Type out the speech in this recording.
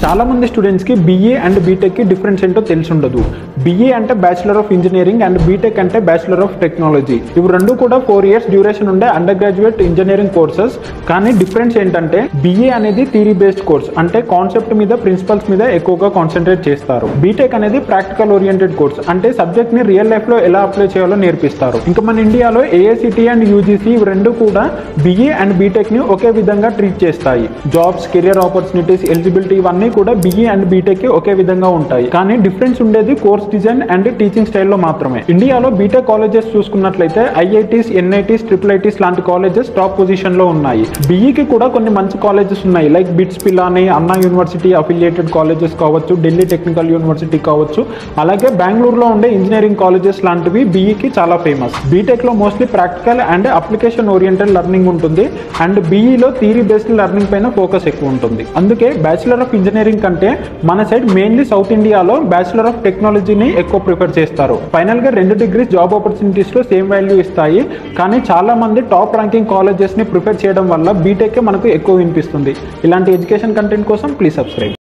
చాలా మంది స్టూడెంట్స్ కి BA అండ్ బీటెక్ కి డిఫరెన్స్ ఏంటో తెలిసి ఉండదు. BA అంటే bachelor of engineering and BTech అంటే బ్యాచిలర్ ఆఫ్ టెక్నాలజీ. ఇవి రెండు కూడా 4 years డ్యూరేషన్ ఉండే అండర్ గ్రాడ్యుయేట్ ఇంజనీరింగ్ కోర్సెస్. కానీ డిఫరెన్స్ ఏంటంటే BA అనేది థియరీ బేస్డ్ కోర్స్, అంటే కాన్సెప్ట్ మీద ప్రిన్సిపల్స్ మీద ఎక్కువగా కాన్సన్ట్రేట్ చేస్తారు. బీటెక్ అనేది ప్రాక్టికల్ ఓరియంటెడ్ కోర్స్, అంటే సబ్జెక్ట్ ని రియల్ లైఫ్ లో ఎలా అప్లై చేయాలో నేర్పిస్తారు. ఇంకా మన ఇండియాలో AICTE అండ్ UGC ఇవి రెండు కూడా BA అండ్ బీటెక్ ని ఒకే విధంగా ట్రీట్ చేస్తాయి. జాబ్స్, కెరియర్ ఆపర్చునిటీస్, ఎలిజిబిలిటీ ఇవన్నీ కూడా BA అండ్ బీటెక్ కి ఒకే విధంగా ఉంటాయి. కానీ డిఫరెన్స్ ఉండేది కోర్స్ డిజైన్ అండ్ టీచింగ్ స్టైల్లో మాత్రమే. ఇండియాలో బీటెక్ కాలేజెస్ చూసుకున్నట్లయితే IITs, NITs, IIITs లాంటి కాలేజెస్ టాప్ పొజిషన్ లో ఉన్నాయి. BE కి కూడా కొన్ని మంచి కాలేజెస్ ఉన్నాయి, లైక్ బిట్స్ పిలాని, అన్నా యూనివర్సిటీ అఫిలియేటెడ్ కాలేజెస్ కావచ్చు, ఢిల్లీ టెక్నికల్ యూనివర్సిటీ కావచ్చు, అలాగే బెంగళూరులో ఉండే ఇంజనీరింగ్ కాలేజెస్ లాంటివి BE కి చాలా ఫేమస్. బీటెక్ లో mostly practical and application oriented learning ఉంటుంది, అండ్ BE లో థియరీ బేస్డ్ లెర్నింగ్ పైన ఫోకస్ ఎక్కువ ఉంటుంది. అందుకే బ్యాచిలర్ ఆఫ్ ఇంజనీరింగ్ కంటే మన సైడ్ మెయిన్లీ సౌత్ ఇండియాలో బ్యాచిలర్ ఆఫ్ టెక్నాలజీని ఎక్కువ ప్రిఫర్ చేస్తారు. ఫైనల్ గా 2 degrees జాబ్ ఆపర్చునిటీస్ లో సేమ్ వాల్యూ ఇస్తాయి. కానీ చాలా మంది టాప్ ర్యాంకింగ్ కాలేజెస్ ని ప్రిఫర్ చేయడం వల్ల బీటెక్ మనకు ఎక్కువ వినిపిస్తుంది. ఇలాంటి ఎడ్యుకేషన్ కంటెంట్ కోసం ప్లీజ్ సబ్స్క్రైబ్.